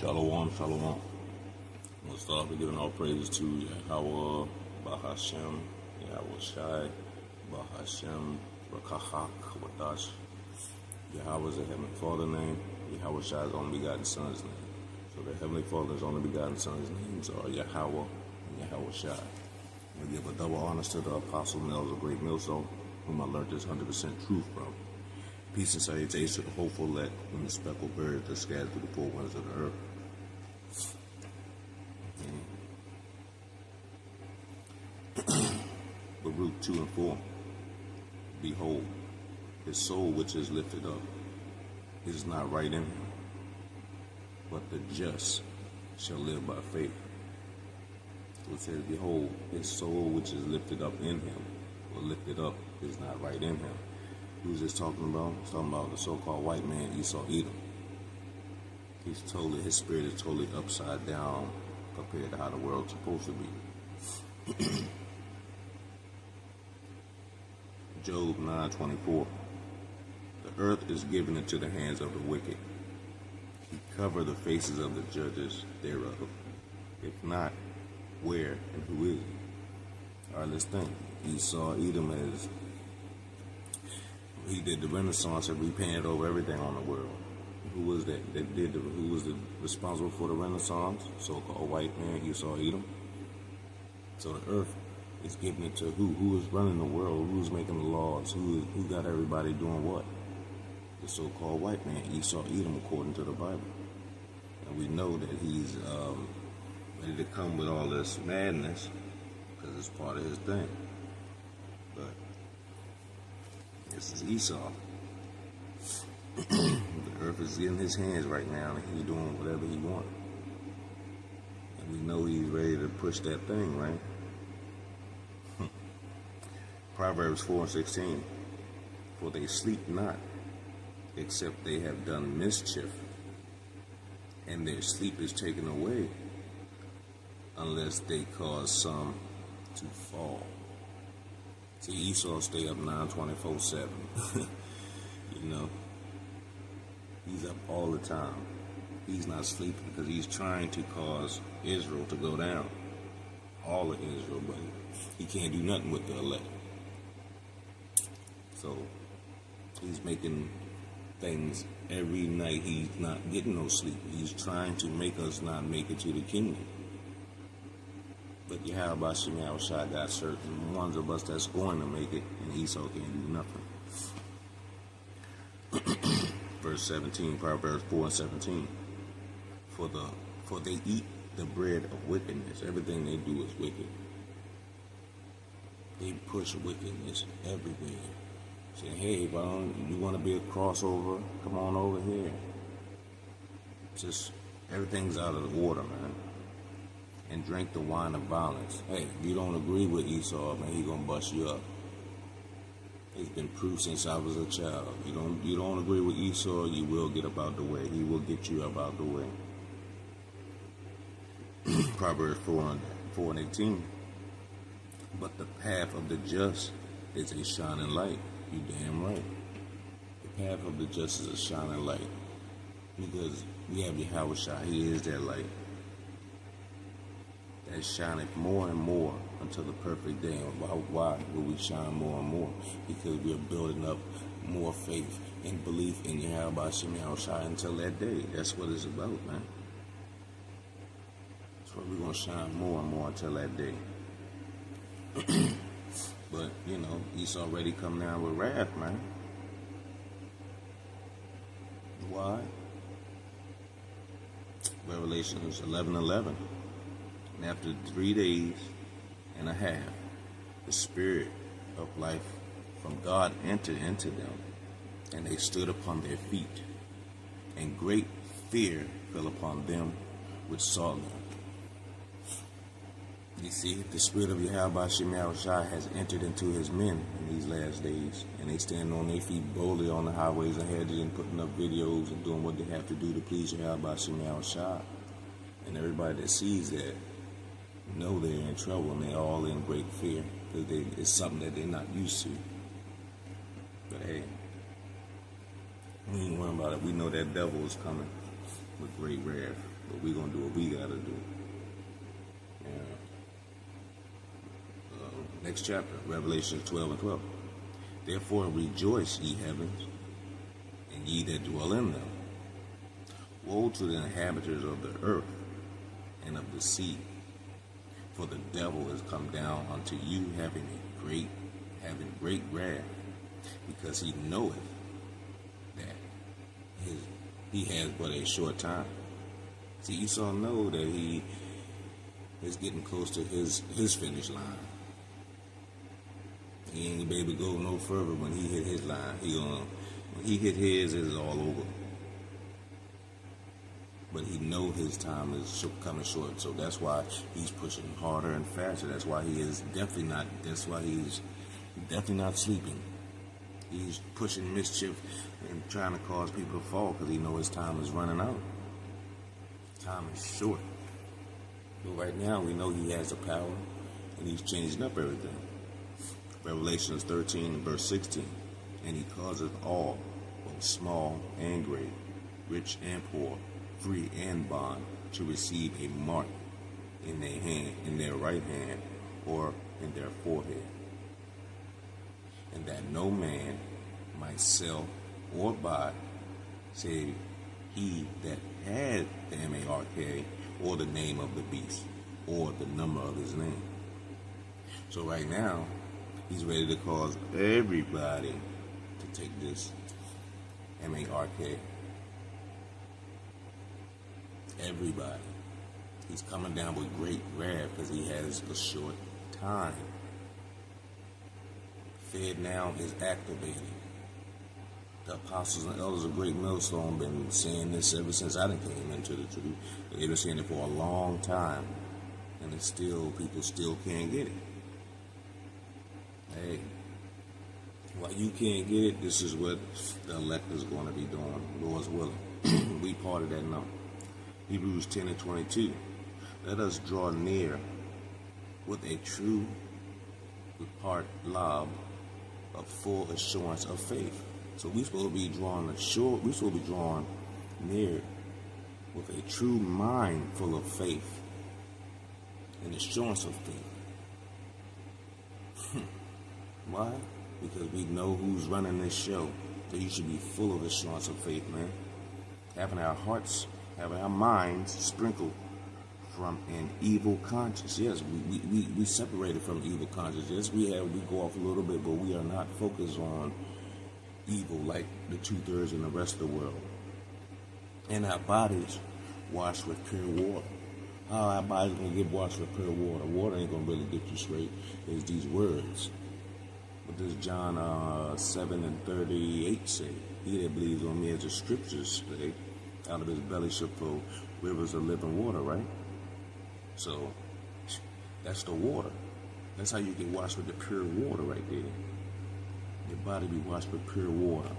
Shalom, shalom. We'll start off with giving all praises to Yahweh, Bahashem, Yahweh Shai, Bahashem, Rakahak, Wadash. Yahweh is the Heavenly Father name. Yahweh Shai is the only begotten Son's name. So the Heavenly Father's only begotten Son's names are Yahweh and Yahweh Shai. We give a double honors to the Apostle Nels of Great Millstone, whom I learned this 100% truth from. Peace and salutations to the hopeful elect and the speckled birds that scattered through the four winds of the earth. Baruch 2 and 4. Behold, his soul which is lifted up is not right in him, but the just shall live by faith. So it says, behold, his soul which is lifted up in him, or lifted up, is not right in him. Who's this talking about? He's talking about the so-called white man, Esau Edom. His spirit is totally upside down compared to how the world's supposed to be. Job 9:24. The earth is given into the hands of the wicked. He covered the faces of the judges thereof. If not, where and who is it? All right, let's think. Esau Edom is... He did the Renaissance and repainted over everything on the world. Who was that? Who was responsible for the Renaissance? So-called white man, Esau Edom. So the earth is given it to who? Who is running the world? Who's making the laws? Who got everybody doing what? The so-called white man, Esau Edom, according to the Bible. And we know that he's ready to come with all this madness because it's part of his thing. But this is Esau. The earth is in his hands right now, and he's doing whatever he wants. And we know he's ready to push that thing, right? Proverbs 4:16. For they sleep not, except they have done mischief, and their sleep is taken away, unless they cause some to fall. See, Esau stay up 9/24/7. You know, he's up all the time. He's not sleeping because he's trying to cause Israel to go down. All of Israel, but he can't do nothing with the elect. So he's making things every night. He's not getting no sleep. He's trying to make us not make it to the kingdom. But Yahweh Shai Shai got certain ones of us that's going to make it, and Esau can't do nothing. Verse 17, Proverbs 4:17. For they eat the bread of wickedness. Everything they do is wicked. They push wickedness everywhere. Say, hey, well, you want to be a crossover? Come on over here. Just everything's out of the order, man. And drink the wine of violence. Hey, if you don't agree with Esau, man, he gonna bust you up. It's been proved since I was a child. You don't agree with Esau, you will get up out the way. He will get you up out the way. Proverbs 4:18. But the path of the just is a shining light. You damn right. The path of the just is a shining light. Because we have Yahweh Shai, he is that light. That shineth more and more until the perfect day. Why will we shine more and more? Because we are building up more faith and belief in Yahweh Shai until that day. That's what it's about, man. That's why we're going to shine more and more until that day. But, you know, Esau already come down with wrath, man. Why? Revelations 11:11. And after 3 days and a half, the spirit of life from God entered into them, and they stood upon their feet, and great fear fell upon them which saw them. You see, the spirit of Yahweh Shai has entered into his men in these last days, and they stand on their feet boldly on the highways and hedges and putting up videos and doing what they have to do to please Yahweh Shai. And everybody that sees that know they're in trouble, and they're all in great fear because it's something that they're not used to. But hey, we ain't worrying about it. We know that devil is coming with great wrath. But we're going to do what we got to do. Next chapter, Revelation 12 and 12. Therefore rejoice, ye heavens, and ye that dwell in them. Woe to the inhabitants of the earth and of the sea, for the devil is come down unto you having great wrath, because he knoweth that he has but a short time. See, Esau know that he is getting close to his finish line. He ain't gonna be able to go no further when he hit his line. When he hit his, it's all over. But he know his time is coming short, so that's why he's pushing harder and faster. That's why he's definitely not sleeping. He's pushing mischief and trying to cause people to fall because he know his time is running out. Time is short. But right now we know he has the power and he's changing up everything. Revelation 13 verse 16. And he causeth all, both small and great, rich and poor, free and bond, to receive a mark in their hand, in their right hand, or in their forehead, and that no man might sell or buy, save he that had the mark, or the name of the beast, or the number of his name. So right now, he's ready to cause everybody to take this mark. Everybody. He's coming down with great wrath because he has a short time. Fed now is activated. The apostles and elders of Great Millstone been saying this ever since I came into the truth. They've been saying it for a long time, and it's still, people still can't get it. Hey, while you can't get it, this is what the elect is going to be doing, Lord's willing. We part of that now. Hebrews 10 and 22. Let us draw near with a true heart lob of full assurance of faith. So we're supposed to be drawing near with a true mind full of faith and assurance of faith. Why? Because we know who's running this show. So you should be full of assurance of faith, man. Having our hearts, having our minds sprinkled from an evil conscience. Yes, we separated from evil conscience. Yes, we go off a little bit, but we are not focused on evil like the 2/3 in the rest of the world. And our bodies washed with pure water. How our bodies gonna get washed with pure water? Water ain't gonna really get you straight. It's these words. What does John 7 and 38 say? He that believes on me, as the scriptures say, out of his belly shall flow rivers of living water, right? So that's the water. That's how you get washed with the pure water right there. Your body be washed with pure water.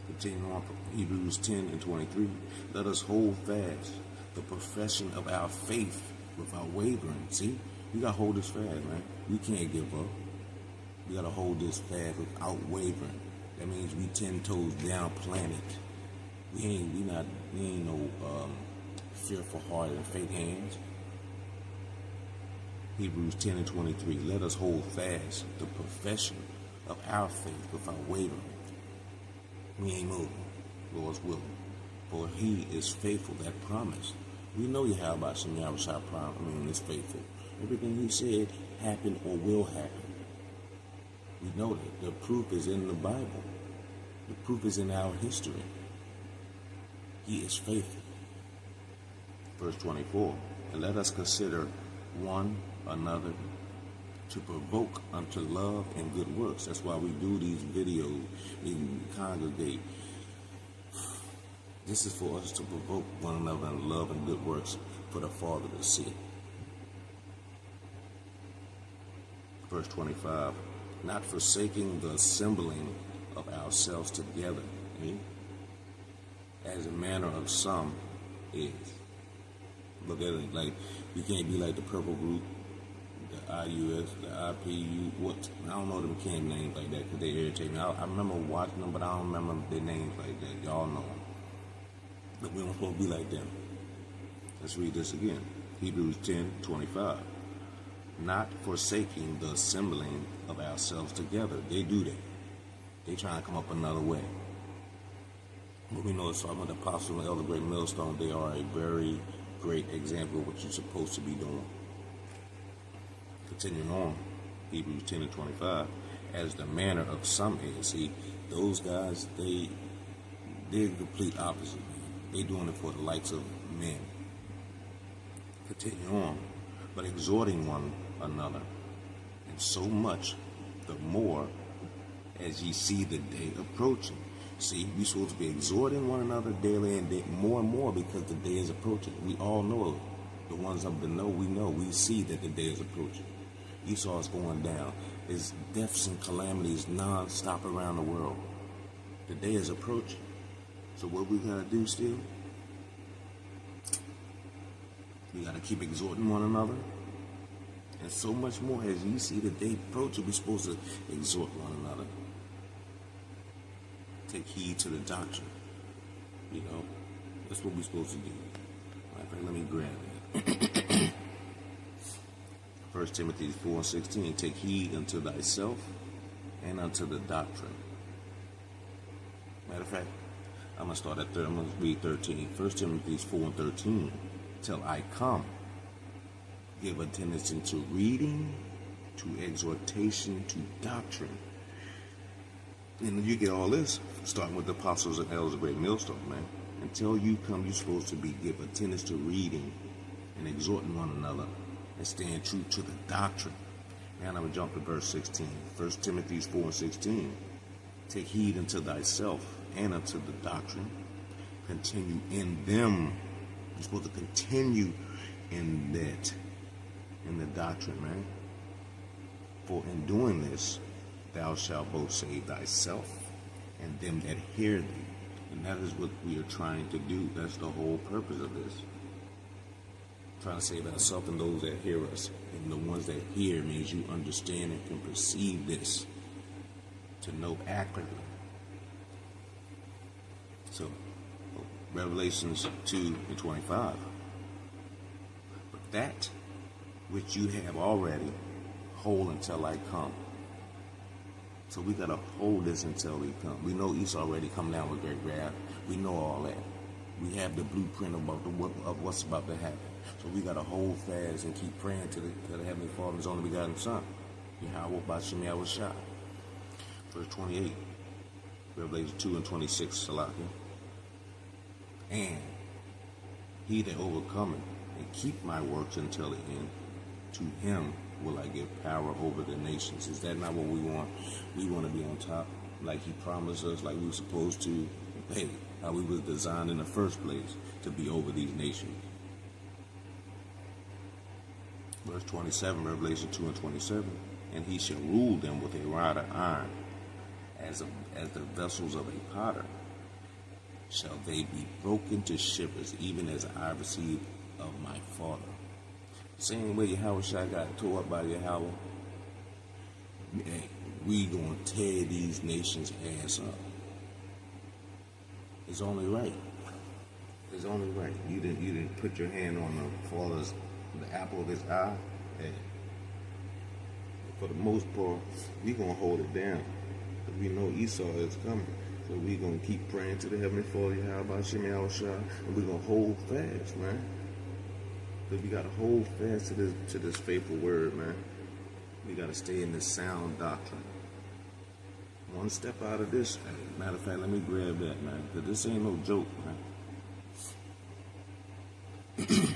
Continuing on from Hebrews 10 and 23. Let us hold fast the profession of our faith without wavering. See? We got to hold this fast, man. We can't give up. We got to hold this fast without wavering. That means we 10 toes down planet. We ain't no fearful heart and faint hands. Hebrews 10 and 23. Let us hold fast the profession of our faith without wavering. We ain't moving, Lord's willing. For he is faithful that promised. We know Yahweh Shem Yahushua is faithful. Everything he said happened or will happen. We know that. The proof is in the Bible. The proof is in our history. He is faithful. Verse 24. And let us consider one another to provoke unto love and good works. That's why we do these videos. We congregate. This is for us to provoke one another in love and good works for the Father to see. Verse 25. Not forsaking the assembling of ourselves together, as a manner of some is. Look at it like you can't be like the purple group, the IUS, the IPU. I don't know them camp names like that because they irritate me. I remember watching them, but I don't remember their names like that. Y'all know them. But we don't supposed to be like them. Let's read this again. Hebrews 10:25. Not forsaking the assembling of ourselves together. They do that. They try to come up another way. But we know it's talking about the Apostle and Elder Great Millstone. They are a very great example of what you're supposed to be doing. Continuing on, Hebrews 10:25, as the manner of some is. See, those guys, they're the complete opposite. They're doing it for the likes of men. Continuing on, but exhorting one another, and so much the more as ye see the day approaching. See, we're supposed to be exhorting one another daily and more and more because the day is approaching. We all know it. The ones of the know, we see that the day is approaching. Esau is going down. There's deaths and calamities non-stop around the world. The day is approaching. So what we gotta do still? We gotta keep exhorting one another. And so much more as you see the day approaching, we're supposed to exhort one another. Take heed to the doctrine. You know, that's what we're supposed to do. Matter of fact, let me grab it. 1 Timothy 4:16, take heed unto thyself and unto the doctrine. Matter of fact, I'm going to start at 3. I'm going to read 13. 1 Timothy 4:13, till I come, give attention to reading, to exhortation, to doctrine. And you get all this, starting with the apostles and elders of Great Millstone, man. Until you come, you're supposed to give attendance to reading and exhorting one another and staying true to the doctrine. Now I'm going to jump to verse 16. 1 Timothy 4:16. Take heed unto thyself and unto the doctrine. Continue in them. You're supposed to continue in that, in the doctrine, man. For in doing this, thou shalt both save thyself and them that hear thee. And that is what we are trying to do. That's the whole purpose of this. Trying to save ourselves and those that hear us. And the ones that hear means you understand and can perceive this to know accurately. So, Revelations 2:25. But that which you have already, hold until I come. So we got to hold this until he comes. We know Esau already come down with great wrath. We know all that. We have the blueprint about of what's about to happen. So we got to hold fast and keep praying to the Heavenly Father, His only begotten Son, Yahweh B'Shem Yahushua. Verse 28, Revelation 2:26, Salakia. And he that overcometh and keep my works until the end, to him will I give power over the nations. Is that not what we want? We want to be on top, like he promised us, like we were supposed to. Hey, how we was designed in the first place to be over these nations. Verse 27, Revelation 2:27. And he shall rule them with a rod of iron, as the vessels of a potter. Shall they be broken to shivers, even as I received of my Father. Same way Yahushua got tore up by Yahweh, hey, we gonna tear these nations' ass up. It's only right. It's only right. You didn't put your hand on the apple of his eye. Hey, for the most part, we gonna hold it down. Because we know Esau is coming. So we gonna keep praying to the Heavenly Father, Yahweh B'Shem Yahushua, and we gonna hold fast, man. Because we gotta hold fast to this faithful word, man. We gotta stay in this sound doctrine. One step out of this, matter of fact, let me grab that, man, because this ain't no joke, man.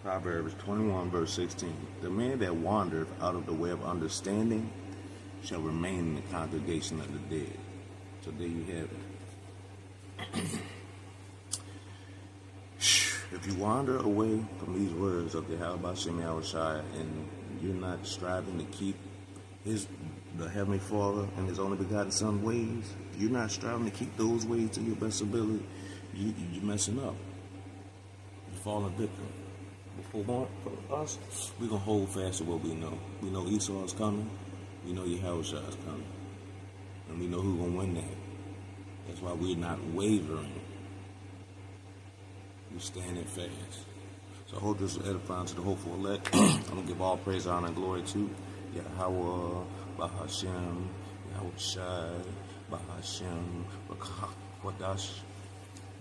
Proverbs 21, verse 16. The man that wandereth out of the way of understanding shall remain in the congregation of the dead. So there you have it. If you wander away from these words of the Yahweh B'Shem Yahushua and you're not striving to keep the Heavenly Father and His only begotten Son ways, you're not striving to keep those ways to your best ability, you're messing up. You're falling victim. For us, we're going to hold fast to what we know. We know Esau is coming. We know Yahushua is coming. And we know who's going to win that. That's why we're not wavering. We standing fast. So I hope this will edify to the hopeful elect. I'm going to give all praise, honor, and glory to Yahweh, Bahashem, Yahweh Shai, Bahashem, Kwadash.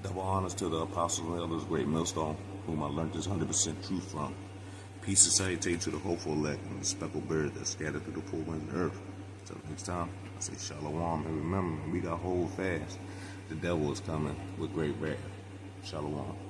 Double honors to the apostles and elders, great millstone, whom I learned this 100% truth from. Peace and salutation to the hopeful elect and the speckled bird that scattered through the four winds of the earth. Until next time, I say shalom, and remember, we got hold fast. The devil is coming with great wrath. Shalom.